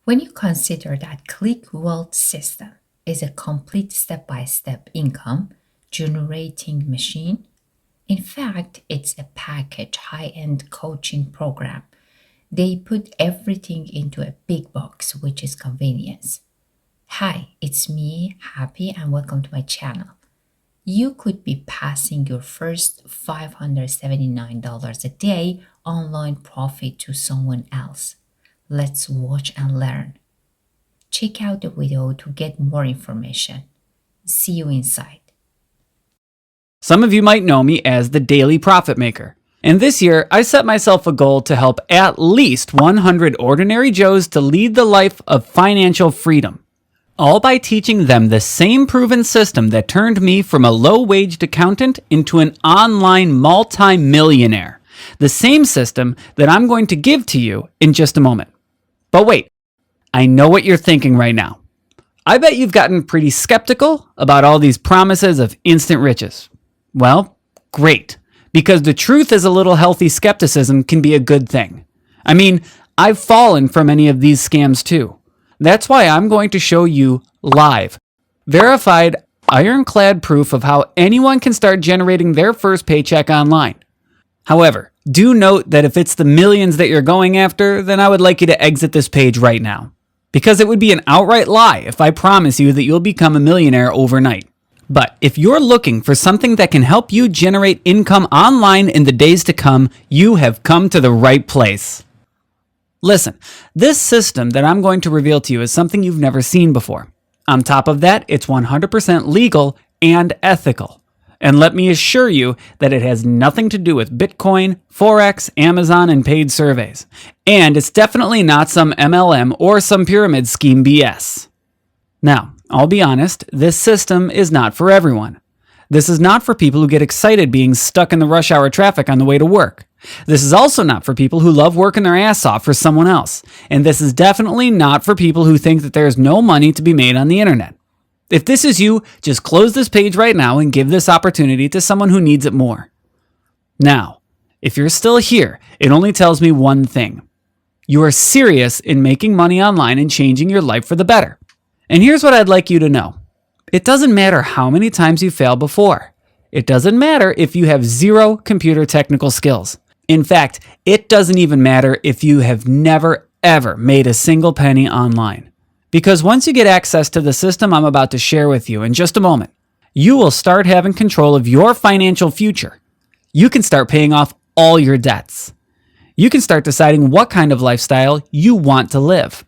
When you consider that ClickWealth system is a complete step-by-step income generating machine, in fact, it's a package high-end coaching program. They put everything into a big box, which is convenience. Hi, it's me, Happy, and welcome to my channel. You could be passing your first $579 a day online profit to someone else. Let's watch and learn. Check out the video to get more information. See you inside. Some of you might know me as the Daily Profit Maker. And this year, I set myself a goal to help at least 100 ordinary Joes to lead the life of financial freedom, all by teaching them the same proven system that turned me from a low-waged accountant into an online multi-millionaire. The same system that I'm going to give to you in just a moment. But wait, I know what you're thinking right now. I bet you've gotten pretty skeptical about all these promises of instant riches. Well, great, because the truth is a little healthy skepticism can be a good thing. I mean, I've fallen for many of these scams too. That's why I'm going to show you live, verified, ironclad proof of how anyone can start generating their first paycheck online. However, do note that if it's the millions that you're going after, then I would like you to exit this page right now, because it would be an outright lie if I promise you that you'll become a millionaire overnight. But if you're looking for something that can help you generate income online in the days to come, you have come to the right place. Listen, this system that I'm going to reveal to you is something you've never seen before. On top of that, it's 100% legal and ethical. And let me assure you that it has nothing to do with Bitcoin, Forex, Amazon, and paid surveys. And it's definitely not some MLM or some pyramid scheme BS. Now, I'll be honest, this system is not for everyone. This is not for people who get excited being stuck in the rush hour traffic on the way to work. This is also not for people who love working their ass off for someone else. And this is definitely not for people who think that there's no money to be made on the internet. If this is you, just close this page right now and give this opportunity to someone who needs it more. Now, if you're still here, it only tells me one thing. You are serious in making money online and changing your life for the better. And here's what I'd like you to know. It doesn't matter how many times you failed before. It doesn't matter if you have zero computer technical skills. In fact, it doesn't even matter if you have never, ever made a single penny online. Because once you get access to the system I'm about to share with you in just a moment, you will start having control of your financial future. You can start paying off all your debts. You can start deciding what kind of lifestyle you want to live.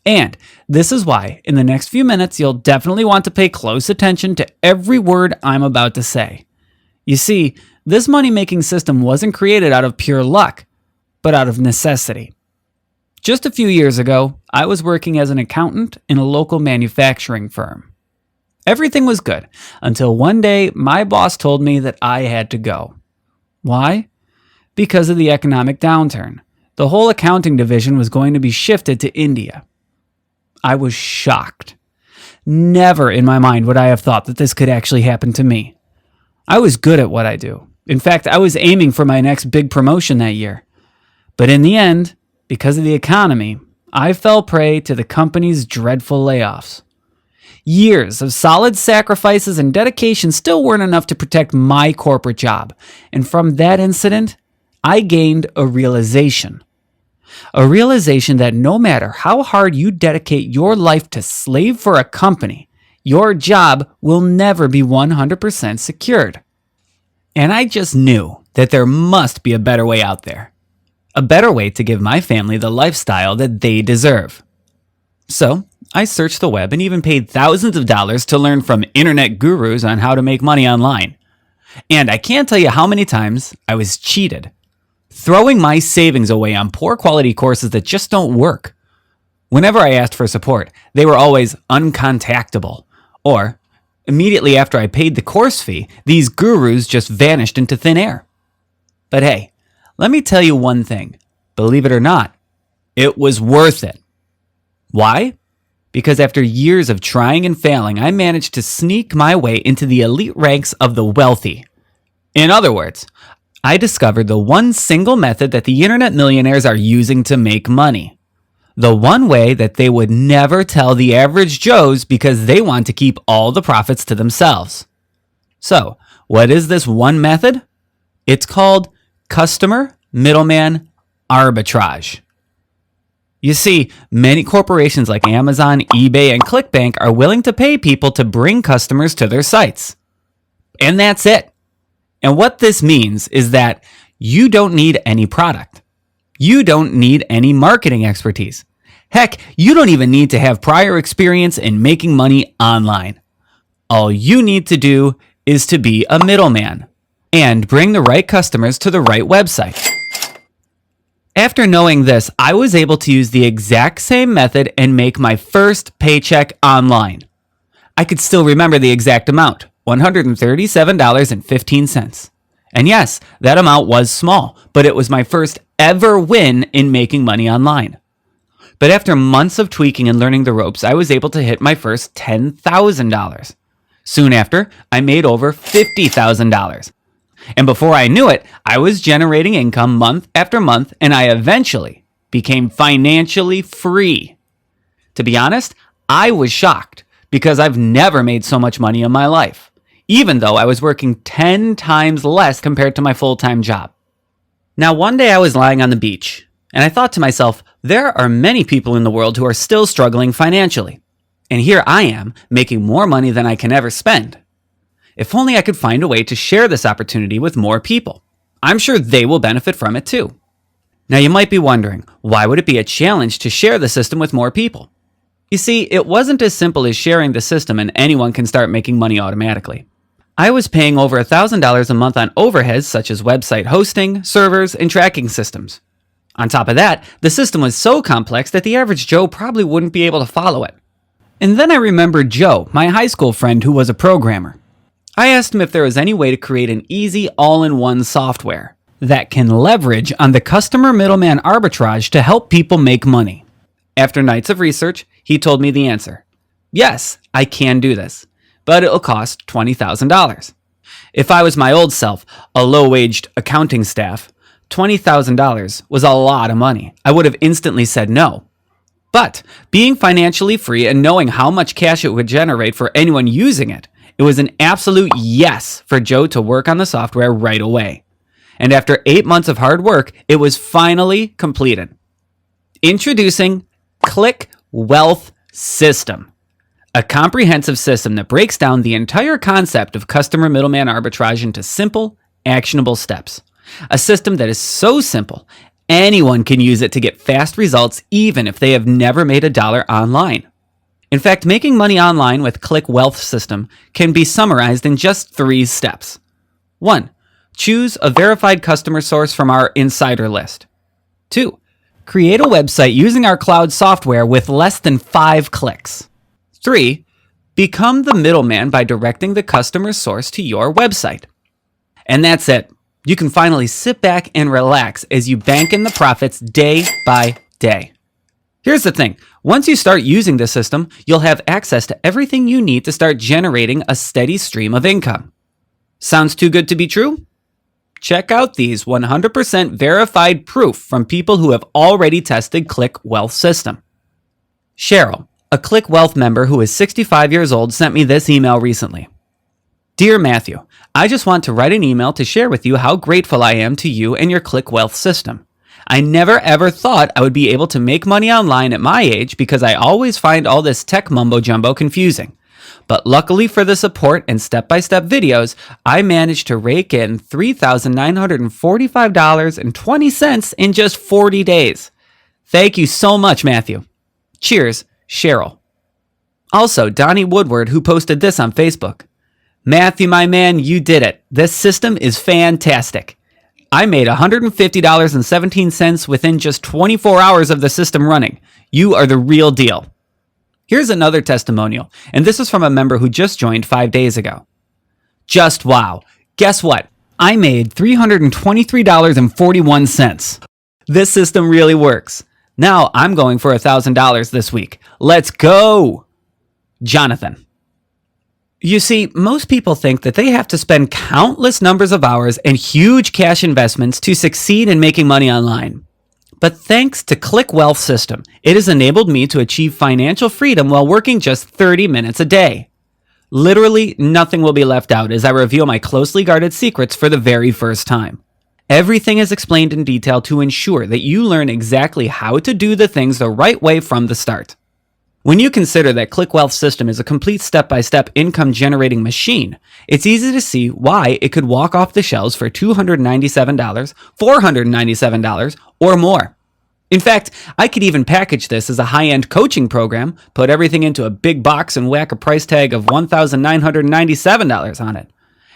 And this is why, in the next few minutes, you'll definitely want to pay close attention to every word I'm about to say. You see, this money-making system wasn't created out of pure luck, but out of necessity. Just a few years ago, I was working as an accountant in a local manufacturing firm. Everything was good until one day my boss told me that I had to go. Why? Because of the economic downturn. The whole accounting division was going to be shifted to India. I was shocked. Never in my mind would I have thought that this could actually happen to me. I was good at what I do. In fact, I was aiming for my next big promotion that year. But in the end, because of the economy, I fell prey to the company's dreadful layoffs. Years of solid sacrifices and dedication still weren't enough to protect my corporate job. And from that incident, I gained a realization. A realization that no matter how hard you dedicate your life to slave for a company, your job will never be 100% secured. And I just knew that there must be a better way out there. A better way to give my family the lifestyle that they deserve. So, I searched the web and even paid thousands of dollars to learn from internet gurus on how to make money online. And I can't tell you how many times I was cheated, throwing my savings away on poor quality courses that just don't work. Whenever I asked for support, they were always uncontactable. Or, immediately after I paid the course fee, these gurus just vanished into thin air. But hey, let me tell you one thing. Believe it or not, it was worth it. Why? Because after years of trying and failing, I managed to sneak my way into the elite ranks of the wealthy. In other words, I discovered the one single method that the internet millionaires are using to make money. The one way that they would never tell the average Joes because they want to keep all the profits to themselves. So, what is this one method? It's called customer middleman arbitrage. You see, many corporations like Amazon, eBay, and ClickBank are willing to pay people to bring customers to their sites. And that's it. And what this means is that you don't need any product. You don't need any marketing expertise. Heck, you don't even need to have prior experience in making money online. All you need to do is to be a middleman and bring the right customers to the right website. After knowing this, I was able to use the exact same method and make my first paycheck online. I could still remember the exact amount, $137.15. And yes, that amount was small, but it was my first ever win in making money online. But after months of tweaking and learning the ropes, I was able to hit my first $10,000. Soon after, I made over $50,000. And before I knew it, I was generating income month after month, and I eventually became financially free. To be honest, I was shocked because I've never made so much money in my life, even though I was working 10 times less compared to my full-time job. Now, one day I was lying on the beach, and I thought to myself, there are many people in the world who are still struggling financially. And here I am, making more money than I can ever spend. If only I could find a way to share this opportunity with more people. I'm sure they will benefit from it too. Now you might be wondering, why would it be a challenge to share the system with more people? You see, it wasn't as simple as sharing the system and anyone can start making money automatically. I was paying over $1,000 a month on overheads such as website hosting, servers, and tracking systems. On top of that, the system was so complex that the average Joe probably wouldn't be able to follow it. And then I remembered Joe, my high school friend who was a programmer. I asked him if there was any way to create an easy all-in-one software that can leverage on the customer middleman arbitrage to help people make money. After nights of research, he told me the answer. Yes, I can do this, but it'll cost $20,000. If I was my old self, a low-waged accounting staff, $20,000 was a lot of money. I would have instantly said no. But being financially free and knowing how much cash it would generate for anyone using it, it was an absolute yes for Joe to work on the software right away. And after 8 months of hard work, it was finally completed. Introducing Click Wealth System, a comprehensive system that breaks down the entire concept of customer middleman arbitrage into simple, actionable steps. A system that is so simple, anyone can use it to get fast results even if they have never made a dollar online. In fact, making money online with Click Wealth System can be summarized in just 3 steps. 1. Choose a verified customer source from our insider list. 2. Create a website using our cloud software with less than 5 clicks. 3. Become the middleman by directing the customer source to your website. And that's it. You can finally sit back and relax as you bank in the profits day by day. Here's the thing. Once you start using this system, you'll have access to everything you need to start generating a steady stream of income. Sounds too good to be true? Check out these 100% verified proof from people who have already tested Click Wealth System. Cheryl, a Click Wealth member who is 65 years old, sent me this email recently. Dear Matthew, I just want to write an email to share with you how grateful I am to you and your Click Wealth system. I never ever thought I would be able to make money online at my age because I always find all this tech mumbo jumbo confusing. But luckily for the support and step-by-step videos, I managed to rake in $3,945.20 in just 40 days. Thank you so much, Matthew. Cheers, Cheryl. Also, Donnie Woodward, who posted this on Facebook. Matthew, my man, you did it. This system is fantastic. I made $150.17 within just 24 hours of the system running. You are the real deal. Here's another testimonial, and this is from a member who just joined 5 days ago. Just wow. Guess what? I made $323.41. This system really works. Now I'm going for $1,000 this week. Let's go! Jonathan. You see, most people think that they have to spend countless numbers of hours and huge cash investments to succeed in making money online. But thanks to Click Wealth System, it has enabled me to achieve financial freedom while working just 30 minutes a day. Literally nothing will be left out as I reveal my closely guarded secrets for the very first time. Everything is explained in detail to ensure that you learn exactly how to do the things the right way from the start. When you consider that Click Wealth System is a complete step-by-step income-generating machine, it's easy to see why it could walk off the shelves for $297, $497, or more. In fact, I could even package this as a high-end coaching program, put everything into a big box and whack a price tag of $1,997 on it,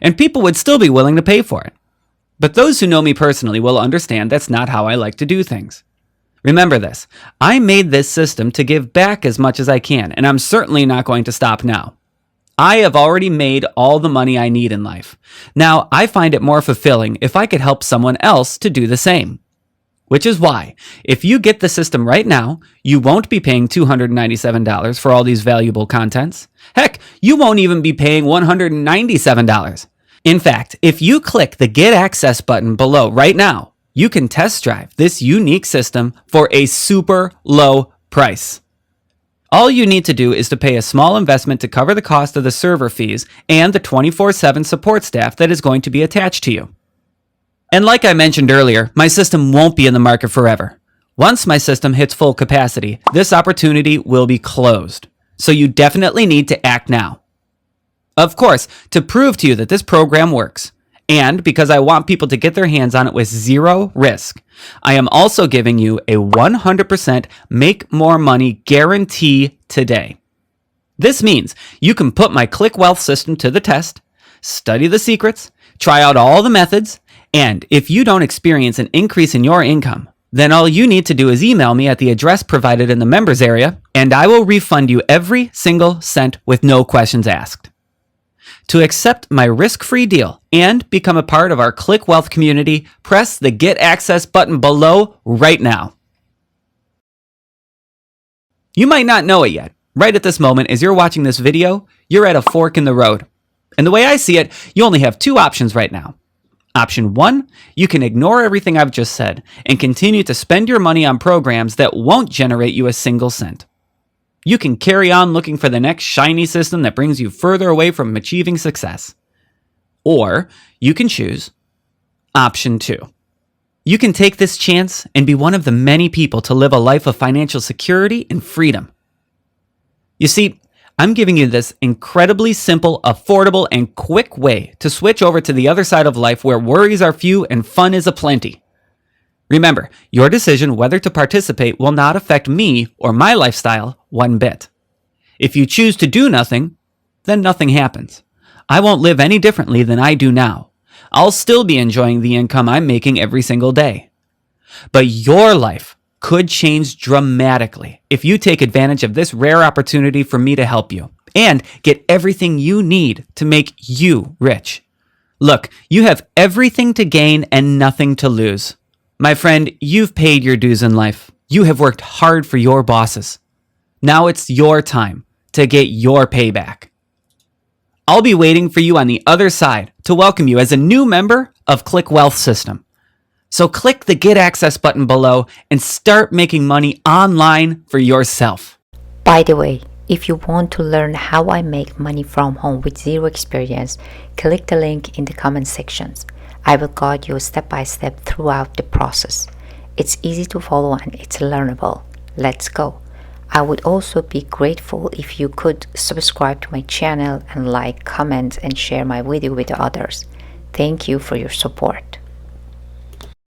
and people would still be willing to pay for it. But those who know me personally will understand that's not how I like to do things. Remember this, I made this system to give back as much as I can, and I'm certainly not going to stop now. I have already made all the money I need in life. Now, I find it more fulfilling if I could help someone else to do the same. Which is why, if you get the system right now, you won't be paying $297 for all these valuable contents. Heck, you won't even be paying $197. In fact, if you click the Get Access button below right now, you can test drive this unique system for a super low price. All you need to do is to pay a small investment to cover the cost of the server fees and the 24/7 support staff that is going to be attached to you. And like I mentioned earlier, my system won't be in the market forever. Once my system hits full capacity, this opportunity will be closed. So you definitely need to act now. Of course, to prove to you that this program works, and because I want people to get their hands on it with zero risk, I am also giving you a 100% make more money guarantee today. This means you can put my Click Wealth system to the test, study the secrets, try out all the methods, and if you don't experience an increase in your income, then all you need to do is email me at the address provided in the members area, and I will refund you every single cent with no questions asked. To accept my risk-free deal and become a part of our Click Wealth community, press the Get Access button below right now. You might not know it yet. Right at this moment, as you're watching this video, you're at a fork in the road. And the way I see it, you only have two options right now. Option 1, you can ignore everything I've just said and continue to spend your money on programs that won't generate you a single cent. You can carry on looking for the next shiny system that brings you further away from achieving success. Or you can choose Option 2. You can take this chance and be one of the many people to live a life of financial security and freedom. You see, I'm giving you this incredibly simple, affordable, and quick way to switch over to the other side of life where worries are few and fun is aplenty. Remember, your decision whether to participate will not affect me or my lifestyle one bit. If you choose to do nothing, then nothing happens. I won't live any differently than I do now. I'll still be enjoying the income I'm making every single day. But your life could change dramatically if you take advantage of this rare opportunity for me to help you and get everything you need to make you rich. Look, you have everything to gain and nothing to lose. My friend, you've paid your dues in life. You have worked hard for your bosses. Now it's your time to get your payback. I'll be waiting for you on the other side to welcome you as a new member of Click Wealth System. So click the Get Access button below and start making money online for yourself. By the way, if you want to learn how I make money from home with zero experience, click the link in the comment sections. I will guide you step by step throughout the process. It's easy to follow and it's learnable. Let's go. I would also be grateful if you could subscribe to my channel and like, comment, and share my video with others. Thank you for your support.